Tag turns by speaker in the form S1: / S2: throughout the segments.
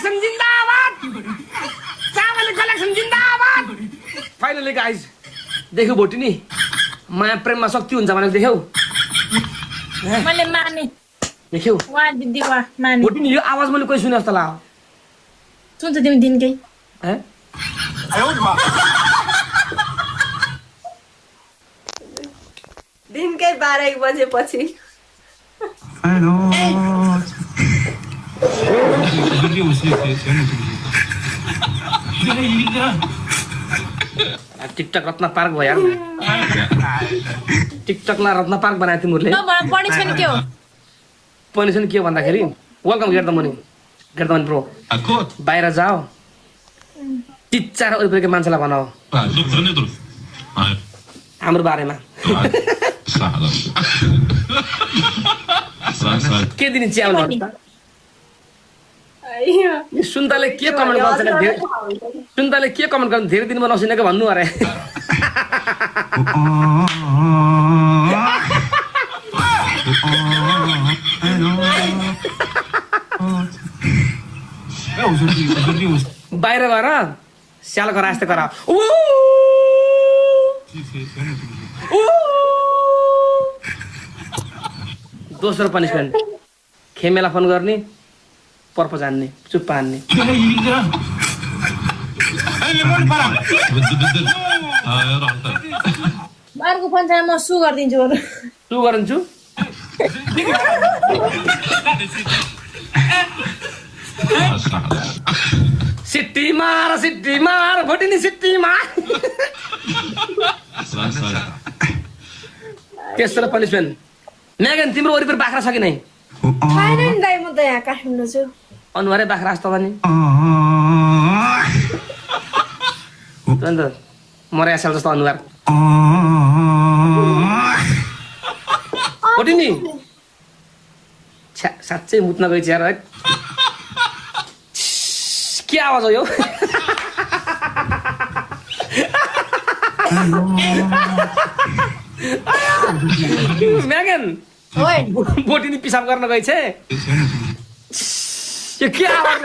S1: Collection जिंदाबाद चावल collection जिंदाबाद फाइनली गाइज देख्यौ भोटिनी माया प्रेममा शक्ति हुन्छ भनेको देख्यौ
S2: मैले माने
S1: देख्यौ
S2: वाह दिदी वाह माने
S1: भोटिनी यो आवाज मैले कोही सुने जस्तो लाग्यो
S2: सुन्छ तिमी दिनकै
S3: दिनकै 12 बजेपछि
S1: टिकटक रत्न पार्क भयो यार टिकटकलाई रत्न पार्क बनायो तिमीहरूले
S2: पनिसन के हो
S1: पनिसन के हो भन्दाखेरि welcome get the money bro बाहिर जाओ टिच्चा र वरिपरिको मान्छेलाई भनाओ हाम्रो बारेमा के दिने च्याउ भन्छ सुन्ताले के कमेन्ट गर्छ सुन्ताले के कमेन्ट गर्छ धेरै दिनमा नसुनेको भन्नु अरे बाहिर गएर स्याल गरा यस्तो गरा दोस्रो पनिसमेन्ट खेमेला फोन गर्ने पर्पज हान्ने चुप्पा हान्ने
S2: अर्को फोन चाहिँ म सु गरिदिन्छु
S1: सु गरिदिन्छु सिट्टी मार भोटिनी सिट्टी मार तेस्रो पनिसमेन्ट मेगन तिम्रो वरिपरि बाख्रा छ कि नै
S3: छैन नि दाइ म त यहाँ काठमाडौँ छु
S1: अनुहारै बाख्रा जस्तो नि अन्त मरे आसल जस्तो अनुहार भोटिनी साँच्चै मुत्न गई चियार है के आवाज हो यो मेगन बोटिनी पिसाब गर्न गई छे यो के आवाज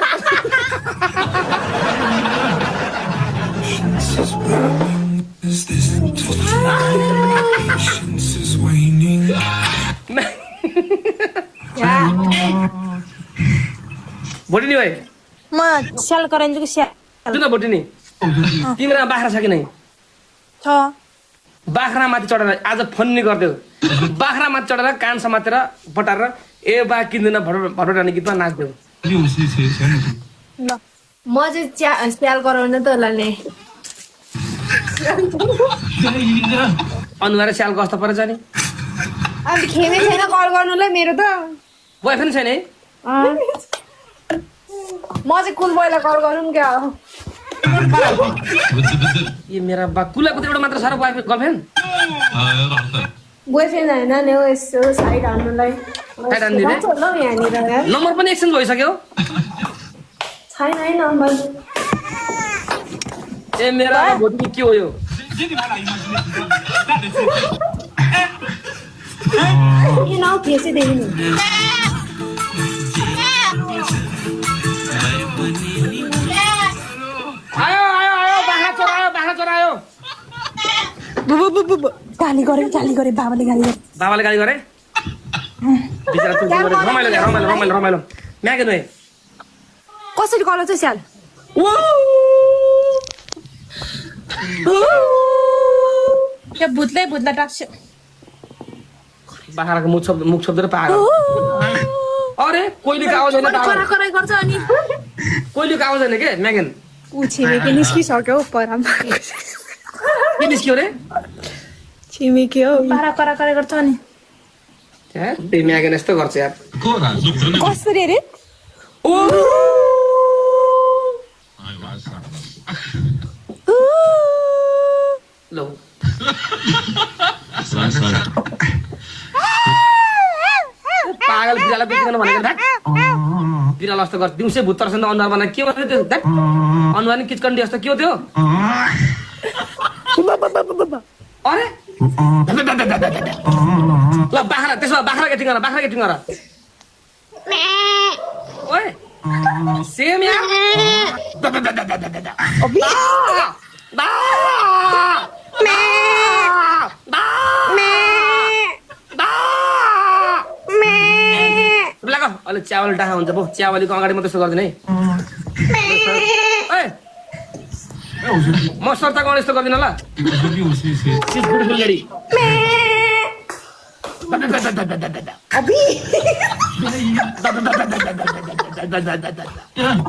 S1: बोटिनी भाइ
S2: म स्याल कराइन्छु कि स्याल
S1: सुन बोटिनी तिम्रो बाख्रा छ कि नै
S2: छ
S1: बाख्रा माथि चढेर आज फन्नी गरिदेऊ बाख्रा माथि चढेर कान समातेर पटाएर ए बा किन्दैन भटभटानी गीतमा नाच्देऊ
S2: ल
S3: म चाहिँ स्याल गराउन त होला नि
S1: अनुहार स्याल कस्तो परेछ नि
S3: अनि खेमे छैन कल गर्नुलाई मेरो त
S1: बोयफ्रेन्ड छैन है
S3: म चाहिँ कुल बोयलाई कल गरौँ क्या
S1: ए मेरा बा कुलाको त एउटा मात्र साह्रो गर्लफ्रेन्ड
S3: बोयफ्रेन्ड होइन नि हो यसो साइड हान्नुलाई
S1: साइड हान्दिने?
S3: यहाँनिर यार
S1: नम्बर पनि एक्सचेन्ज भइसक्यो
S3: छैन है नम्बर
S1: ए मेरा भोटिनी के हो यो
S3: ये नाउ कैसे देनी
S1: आयो बाख्रा चोरायो
S2: गाली गरे बाबाले
S1: बाबाले गाली गरे बिचरा तँ रमाइलो म्यागन है
S3: कसरी कल चाहिँ स्याल
S2: त्यो भूतलाई टाक्छ
S1: बाख्राको मुख छोप्दै पाएर अरे कोइलीको आवाज होइन
S2: कराई गर्छ अनि
S1: कोइलीको आवाज होइन के म्यागन
S3: ऊ छिमेकी निस्किसक्यो परामा
S1: के निस्क्यो रे
S3: छिमेकी हो
S2: पारा कराई गर्छ अनि
S1: त्यही म्यागन यस्तो गर्छ यार
S3: कसरी रे
S1: ओ लो पागल बिराला बेच्दैन भनेको ध्याट बिराला जस्तो गर्छ दिउँसै भुत्तर छ अनुहार बनाए के भन्यो त्यो ध्याट अनुहार नि किचकन्डी जस्तो के हो त्यो अरे ल बाख्रा त्यसमा बाख्रा गेटिङ गर ओए सेम यार अलिक च्यावल डाहा हुन्छ पो च्यावलीको अगाडि म त्यस्तो गर्दिन है म सर्ताको अगाडि यस्तो गर्दिन ल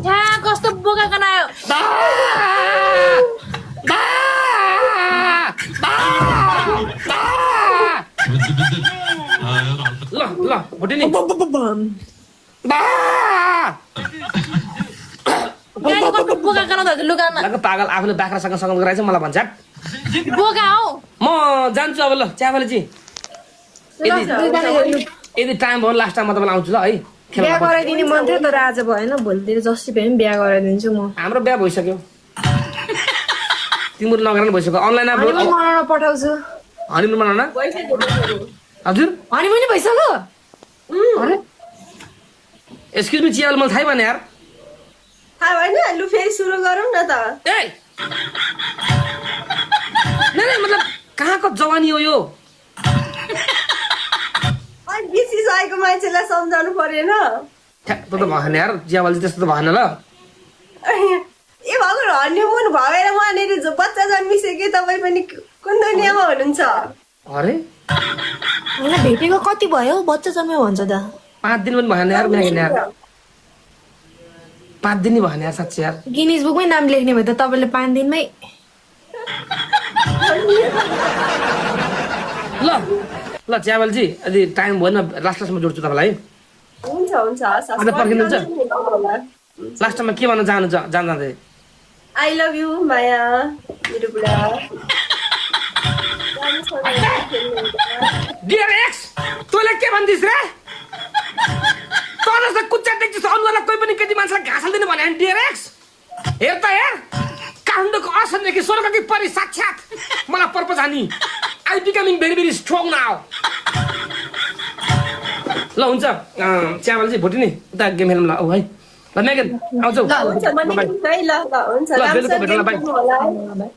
S2: यहाँ कस्तो बोका गनायो
S1: ल ल भोटिनी
S2: कस्तो बोका गनाउँदा लुगामा
S1: पागल आफूले बाख्रासँग सँगै गराएछ मलाई भन्छ
S2: बोका हो
S1: म जान्छु अब ल च्यावलीजी यदि टाइम भयो लास्ट टाइम म तपाईँलाई आउँछु ल है
S3: बिहा गराइदिने मन थियो तर आज भएन भोलितिर जसरी भए पनि बिहा गराइदिन्छु म
S1: हाम्रो बिहा भइसक्यो तिम्रो नगरा नि भइसक्यो अनलाइन
S3: हनिमुन मनाउन पठाउँछु
S1: हनिमुन मनाउन हजुर
S3: हनिमुन भइसक्यो
S1: अरे एक्सक्युज मी चियावल मलाई थाहै भएन यार
S4: थाहा भएन लु फेरि सुरु गरौँ न त
S1: ए नहीं मतलब कहाँको जवानी हो यो
S4: अनि बिसिसकेको मान्छेलाई सम्झाउनु परेन
S1: ठ्याक्क त भएन यार चियावल त्यस्तो त भएन ल
S4: ए भगवान हनिमुन भएर उहाँनिर बच्चा जन्मिसक्यो तपाईँ पनि कुन दुनियाँमा हुनुहुन्छ
S1: अरे
S3: होइन भेटेको कति भयो बच्चा जन्म्यो भन्छ त
S1: 5 दिन पनि भएन यार म्यागिन यार 5 दिन भएन यार साँच्चै यार
S3: गिनिज बुकमै नाम लेख्ने भयो त तपाईँले 5 दिनमै
S1: ल ल च्यावलजी यदि टाइम भएन लास्टमा जोड्छु तपाईँलाई
S4: हुन्छ हुन्छ
S1: अन्त पर्खिनुहुन्छ? लास्ट टाइममा के भन्न चाहनुहुन्छ जान्दै
S4: आई लभ यु माया मेरो बुढा
S1: डियर एक्स तँले के भन्दिस् रे तँ जस्तो कुच्चा देख्छस् अनुहारलाई कोही पनि केटी मान्छेलाई घाँस हाल्दिनु भने डियर एक्स हेर त यार काठमाडौँको असनदेखि स्वर्गकी परि साक्षात मलाई पर्पज हानी I becoming very very strong now ल हुन्छ च्यावलजी भोटिनी उता गेम खेलौँ ल औ है ल मेगन आउँछौ
S4: हुन्छ म निस्किन्छु है ल ल हुन्छ
S1: ल बेलुका
S4: राम्रोसँग
S1: भेटौँला, बाई।
S4: गेम खेल्नु होला है।